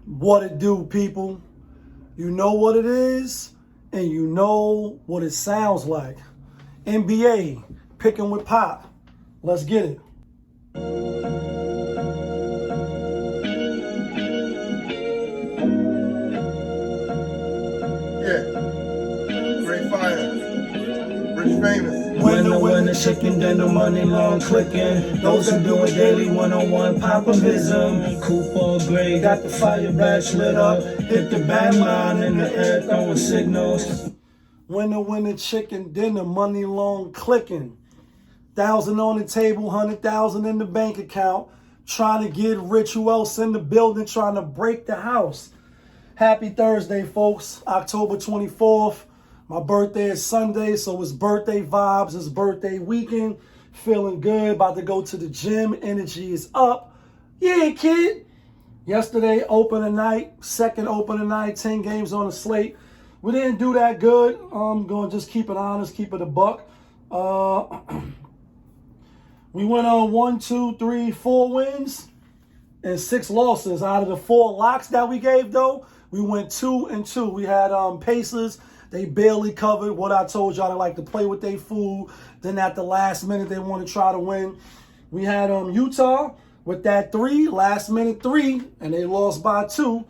What it do, people? You know what it is, and you know what it sounds like. NBA, picking with Pop. Let's get it. Yeah, Great Fire, Rich Famous. When the chicken, then the money long clicking. Those who do it daily, one-on-one popovism. Coupon gray, got the fire badge lit up. Hit the band line in the air, throwing signals. When the chicken dinner, money long clicking. 1,000 on the table, 100,000 in the bank account. Trying to get rich. Who else in the building trying to break the house? Happy Thursday, folks. October 24th. My birthday is Sunday, so it's birthday vibes. It's birthday weekend. Feeling good. About to go to the gym. Energy is up. Yeah, kid. Yesterday, opening night. Second opening night. 10 games on the slate. We didn't do that good. I'm going to just keep it honest, keep it a buck. We went on 1, 2, 3, 4 wins and 6 losses. Out of the 4 locks that we gave, though, we went 2 and 2. We had Pacers. They barely covered what I told y'all. They like to play with their food. Then at the last minute, they want to try to win. We had Utah with that 3, last minute 3, and they lost by 2.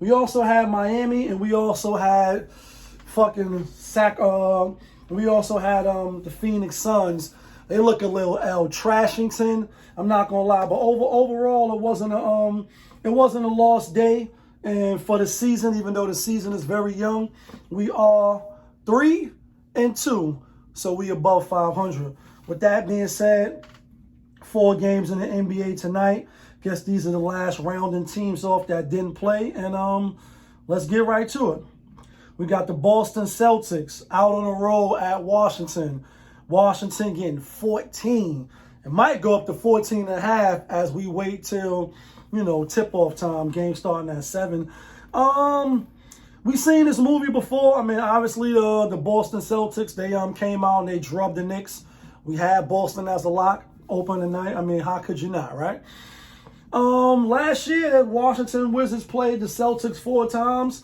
We also had Miami, and we also had we also had the Phoenix Suns. They look a little Trashington. I'm not gonna lie, but overall, it wasn't a lost day. And for the season, even though the season is very young, we are 3 and 2, so we above 500. With that being said, 4 games in the NBA tonight. Guess these are the last rounding teams off that didn't play, and let's get right to it. We got the Boston Celtics out on the road at Washington. Washington getting 14. It might go up to 14 and a half as we wait till, tip-off time. Game starting at 7. We've seen this movie before. I mean, obviously, the Boston Celtics, they came out and they drubbed the Knicks. We had Boston as a lock open tonight. I mean, how could you not, right? Last year, Washington Wizards played the Celtics 4 times.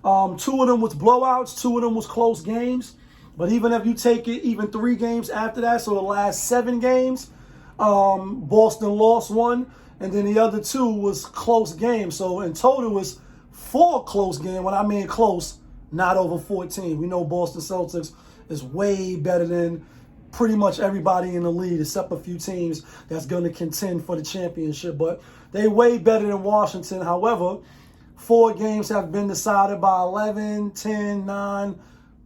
2 of them was blowouts. 2 of them was close games. But even if you take it, even 3 games after that, so the last 7 games, Boston lost 1, and then the other 2 was close games. So in total, it was 4 close games. When I mean close, not over 14. We know Boston Celtics is way better than pretty much everybody in the league, except a few teams that's going to contend for the championship. But they way better than Washington. However, 4 games have been decided by 11, 10, 9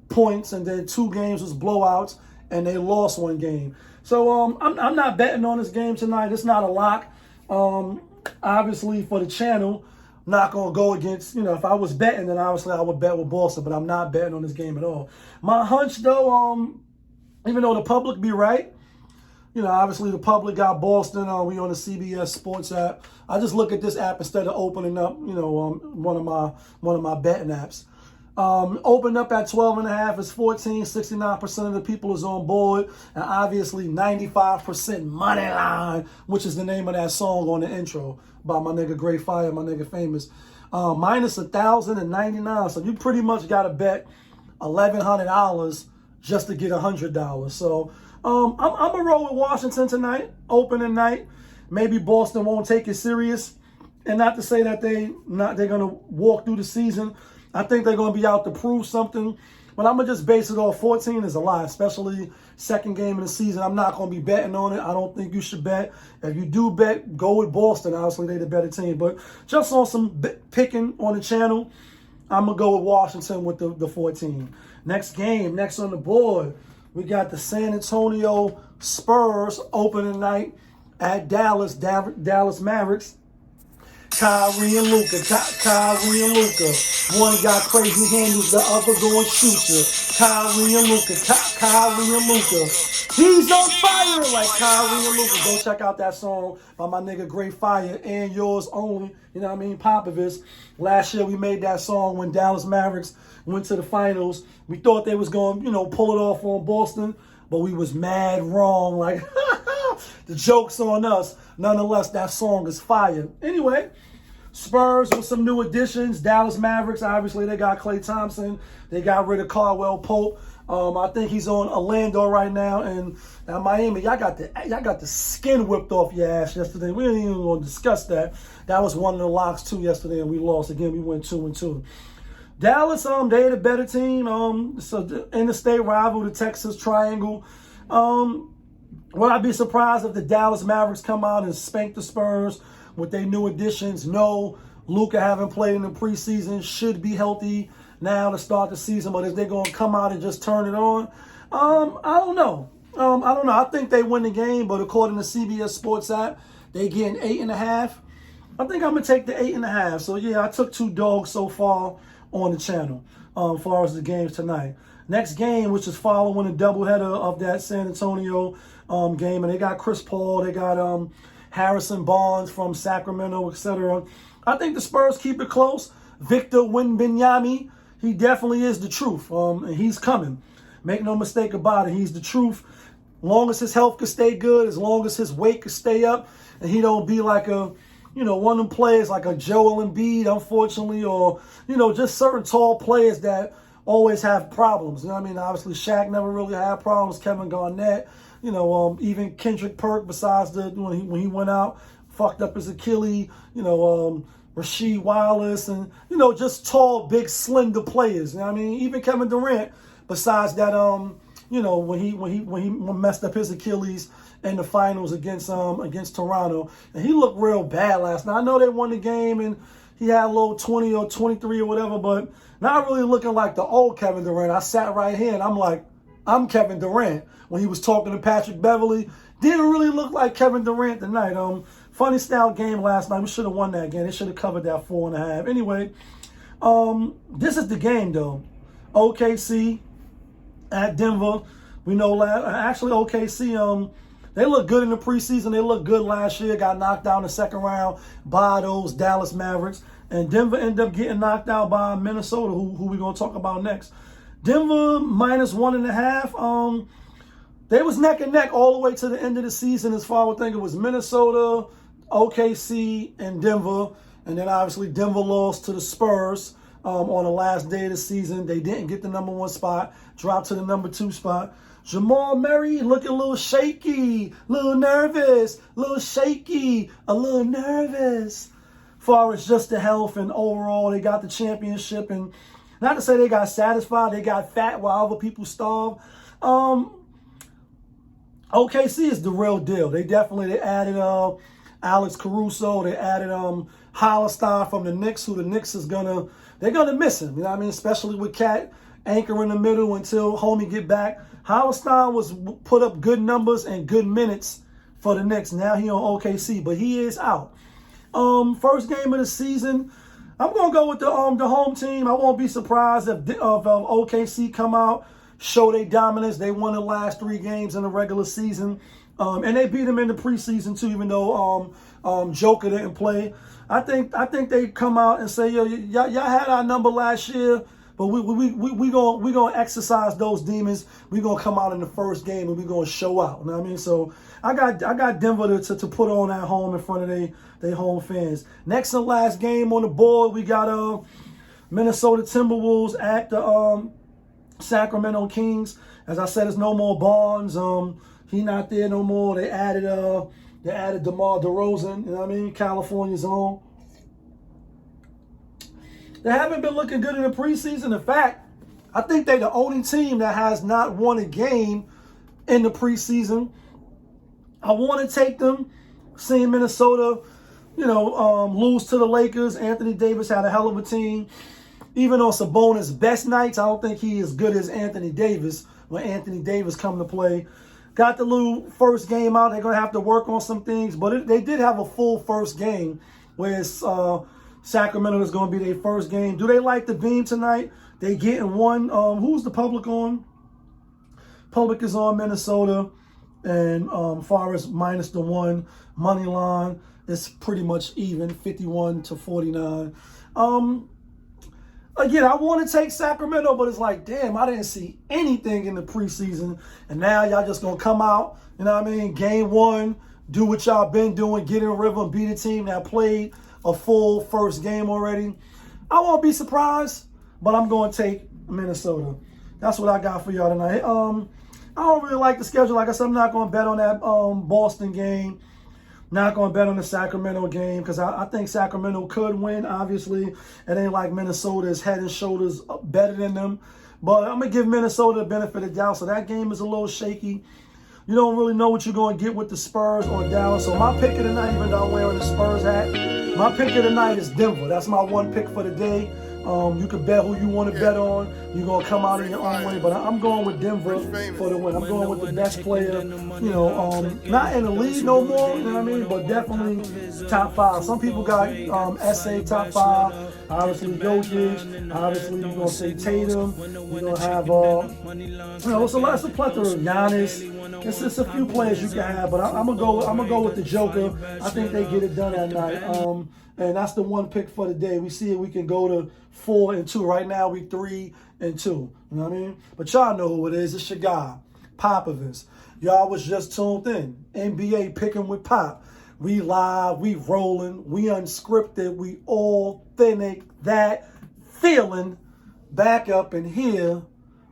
points, and then 2 games was blowouts, and they lost 1 game. So I'm not betting on this game tonight. It's not a lock. Obviously, for the channel, I'm not going to go against, if I was betting, then obviously I would bet with Boston, but I'm not betting on this game at all. My hunch, though, even though the public be right, obviously the public got Boston. We on the CBS Sports app. I just look at this app instead of opening up, one of my betting apps. Opened up at 12.5 is 14. 69% of the people is on board, and obviously 95% money line, which is the name of that song on the intro by my nigga Great Fire, my nigga Famous. Minus 1,099, so you pretty much got to bet $1,100 just to get $100. So I'm gonna roll with Washington tonight, opening night. Maybe Boston won't take it serious, and not to say that they're gonna walk through the season. I think they're gonna be out to prove something, but I'm gonna just base it off 14 is a lot, especially second game of the season. I'm not gonna be betting on it. I don't think you should bet. If you do bet, go with Boston. Obviously, they're the better team, but just on some picking on the channel, I'm gonna go with Washington with the 14. Next game, next on the board, we got the San Antonio Spurs opening night at Dallas Mavericks. Kyrie and Luka. One got crazy handles, the other going shooter. Kyrie and Luka. He's on fire like Kyrie and Luka. Go check out that song by my nigga Great Fire and yours only. Popovich. Last year we made that song when Dallas Mavericks went to the finals. We thought they was going, pull it off on Boston, but we was mad wrong. Like, the joke's on us. Nonetheless, that song is fire. Anyway, Spurs with some new additions. Dallas Mavericks, obviously, they got Klay Thompson. They got rid of Caldwell Pope. I think he's on Orlando right now. And now Miami, y'all got the skin whipped off your ass yesterday. We ain't even going to discuss that. That was one of the locks, too, yesterday, and we lost. Again, we went 2-2. Dallas, they're the better team. So the interstate rival, the Texas Triangle. Would I be surprised if the Dallas Mavericks come out and spank the Spurs with their new additions? No. Luka haven't played in the preseason, should be healthy now to start the season, but if they're going to come out and just turn it on, I don't know. I think they win the game, but according to CBS Sports app, they getting 8.5. I think I'm going to take the 8.5. So, yeah, I took 2 dogs so far on the channel as far as the games tonight. Next game, which is following a doubleheader of that San Antonio game, and they got Chris Paul, they got Harrison Barnes from Sacramento, etc. I think the Spurs keep it close. Victor Wembanyama, he definitely is the truth, and he's coming. Make no mistake about it, he's the truth. As long as his health can stay good, as long as his weight can stay up, and he don't be like a, one of them players like a Joel Embiid, unfortunately, or, just certain tall players that always have problems. You know what I mean? Obviously, Shaq never really had problems. Kevin Garnett, even Kendrick Perk, besides when he went out, fucked up his Achilles, Rasheed Wallace, and, just tall, big, slender players. You know what I mean? Even Kevin Durant, besides that, when he messed up his Achilles in the finals against Toronto, and he looked real bad last night. I know they won the game and he had a little 20 or 23 or whatever, but not really looking like the old Kevin Durant. I sat right here and I'm like, I'm Kevin Durant. When he was talking to Patrick Beverly, didn't really look like Kevin Durant tonight. Funny style game last night. We should have won that game. They should have covered that 4.5. Anyway, this is the game though. OKC at Denver. We know actually OKC, they look good in the preseason. They looked good last year. Got knocked out in the second round by those Dallas Mavericks. And Denver ended up getting knocked out by Minnesota, who we're going to talk about next. Denver minus 1.5. They was neck and neck all the way to the end of the season as far as I think it was Minnesota, OKC, and Denver. And then obviously Denver lost to the Spurs on the last day of the season. They didn't get the number 1 spot, dropped to the number 2 spot. Jamal Murray looking a little shaky, a little nervous, a little shaky, a little nervous. Far as just the health and overall, they got the championship. And not to say they got satisfied, they got fat while other people starved. OKC is the real deal. They added Alex Caruso. They added Hollister from the Knicks, who the Knicks they're gonna miss him. You know what I mean? Especially with Cat anchor in the middle until homie get back. Hollister was put up good numbers and good minutes for the Knicks. Now he on OKC, but he is out. First game of the season, I'm gonna go with the home team. I won't be surprised if OKC come out, show their dominance. They won the last 3 games in the regular season, and they beat them in the preseason too. Even though Joker didn't play, I think they come out and say, yo, y'all had our number last year, but we gonna exercise those demons. We gonna come out in the first game and we gonna show out. You know what I mean? So I got Denver to put on at home in front of they home fans. Next and last game on the board, we got Minnesota Timberwolves at the Sacramento Kings. As I said, there's no more Barnes. He not there no more. They added DeMar DeRozan. You know what I mean? California's own. They haven't been looking good in the preseason. In fact, I think they're the only team that has not won a game in the preseason. I want to take them. Seeing Minnesota, lose to the Lakers. Anthony Davis had a hell of a team. Even on Sabonis' best nights, I don't think he is good as Anthony Davis when Anthony Davis come to play. Got the little first game out. They're going to have to work on some things, but they did have a full first game, whereas Sacramento is going to be their first game. Do they like the beam tonight? They getting one. Who's the public on? Public is on Minnesota, and far as minus the 1 money line, it's pretty much even, 51-49. Again, I want to take Sacramento, but it's like, damn, I didn't see anything in the preseason. And now y'all just going to come out, you know what I mean, game 1, do what y'all been doing, get in rhythm, beat a team that played a full first game already. I won't be surprised, but I'm going to take Minnesota. That's what I got for y'all tonight. I don't really like the schedule. Like I said, I'm not going to bet on that Boston game. Not going to bet on the Sacramento game because I think Sacramento could win. Obviously, it ain't like Minnesota is head and shoulders better than them. But I'm going to give Minnesota the benefit of the doubt. So that game is a little shaky. You don't really know what you're going to get with the Spurs or Dallas. So my pick of the night, even though I'm wearing the Spurs hat, my pick of the night is Denver. That's my one pick for the day. You can bet who you want to bet on. You're going to come out in your own way. But I'm going with Denver for the win. I'm going with the best player, you know, not in the league no more, you know what I mean? But definitely top 5. Some people got SA top 5. Obviously, Jokic. Obviously, you're going to say Tatum. You're going to have, you know, it's a plethora of Giannis. It's just a few players you can have, but I'm gonna go with the Joker. I think they get it done that night. And that's the one pick for the day. We see if we can go to 4-2. Right now we 3-2. You know what I mean? But y'all know who it is. It's your guy, Popovich. Y'all was just tuned in. NBA picking with Pop. We live, we rolling, we unscripted, we authentic. That feeling back up in here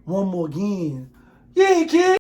one more again. Yeah, kid.